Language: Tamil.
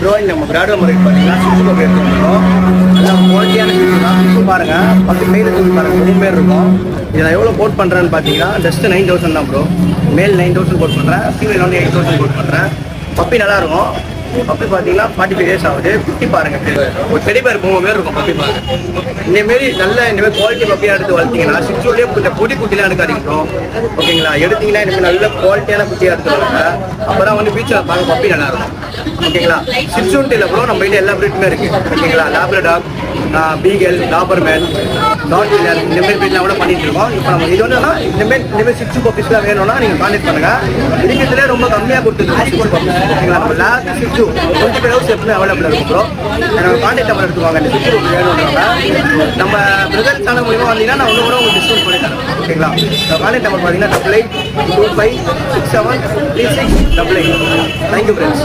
ப்ரோ நம்ம பிராடோ முறை பார்த்தீங்கன்னா சிக்ஸ் பப்பி எடுத்துருக்கோம். நல்லா குவாலிட்டியான சிக்ஸ் தான். சிக்ஸ் பாருங்கள் 10 மேல் தூக்கி பாருங்கள் 3 பேர் இருக்கும். இதை நான் எவ்வளோ கோட் பண்ணுறேன்னு பார்த்தீங்கன்னா ஜஸ்ட் 9,000 தான் ப்ரோ. மேல் 9,000 கோட் பண்ணுறேன், ஃபீமேல் வந்து 8,000 கோட் பண்ணுறேன். பப்பி நல்லாயிருக்கும். பப்பி பார்த்தீங்கன்னா 45 days ஆகுது. குட்டி பாருங்கள், ஒரு பெரிய பேர் 3 பேர் இருக்கும் பப்பி பாருங்கள். இந்தமாரி இந்தமாதிரி குவாலிட்டி பப்பியாக எடுத்து வளர்த்திங்கன்னா சிக்ஸோடய கொஞ்சம் குட்டிலாம் எடுக்காதீங்க ப்ரோ. ஓகேங்களா? எடுத்திங்கன்னா இனிமேல் நல்ல குவாலிட்டியான குட்டியாக எடுத்து வளர்ங்க. அப்புறம் வந்து பீச்சில் பாருங்கள் பப்பி நல்லாயிருக்கும். ஓகேங்களா? சிக்ஸுன்ட்டு இல்லை ப்ரோ, நம்ம வீட்டில் எல்லா ப்ரீட்டுமே இருக்குது. ஓகேங்களா? லேப்ரடாக், பீகல், டாபர்மேன், டாட் வீலர் இந்தமாரி ப்ரீட்லாம் கூட பண்ணிட்டு இருக்கோம். இப்போ நம்ம இது ஒன்றுனா இந்தமாரி சிக்ஸ் பப்பீஸ்லாம் வேணும்னா நீங்கள் கான்டெக்ட் பண்ணுங்கள். இருக்கிறதுலே ரொம்ப கம்மியாக கொடுத்துருக்கோம் சிக்ஸ் பப்பீஸ். ஓகேங்களா? நம்ம லேப் சிக்ஸு 25 hours எப்பவுமே அவைலபிள் இருக்கும் ப்ரோ. நம்ம கான்டெக்ட் நம்பர் எடுத்துவாங்க. இந்த சிக்ஸ் பப்பி வேணும்ன்றாங்க. நம்ம பிரதர் சேனல் மூலியமாக வந்தீங்கன்னா நான் ஒன்று கூட உங்களுக்கு டிஸ்கவுண்ட் பண்ணி தரேன். ஓகேங்களா? கான்டெக்ட் நம்பர் பார்த்தீங்கன்னா 8825673688. Thank you friends.